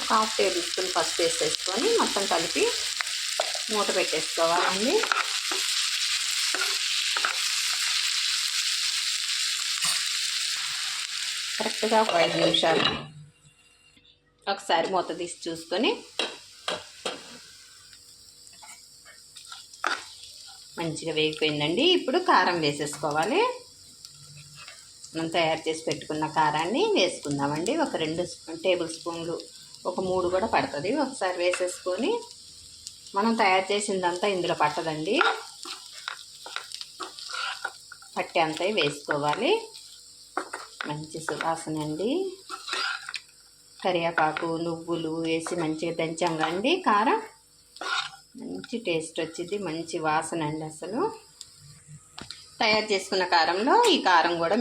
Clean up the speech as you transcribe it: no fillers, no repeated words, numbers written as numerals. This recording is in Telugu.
ఒక 1/2 టేబుల్ స్పూన్ పసుపు వేసేసుకొని మొత్తం కలిపి మూత పెట్టేసుకోవాలండి. కరెక్ట్గా ఒక 5 నిమిషాలు ఒకసారి మూత తీసి చూసుకొని మంచిగా వేగిపోయిందండి. ఇప్పుడు కారం వేసేసుకోవాలి. మనం తయారు చేసి పెట్టుకున్న కారాన్ని వేసుకుందామండి. ఒక 2 టేబుల్ స్పూన్లు, ఒక 3 కూడా పడుతుంది. ఒకసారి వేసేసుకొని మనం తయారు చేసిందంతా ఇందులో పట్టదండి, పట్టి అంతా వేసుకోవాలి. మంచి సువాసన అండి. కరివేపాకు, నువ్వులు వేసి మంచిగా దంచాంగా అండి కారం. మంచి టేస్ట్ వచ్చింది, మంచి వాసన అండి. అసలు తయారు చేసుకున్న కారంలో ఈ కారం కూడా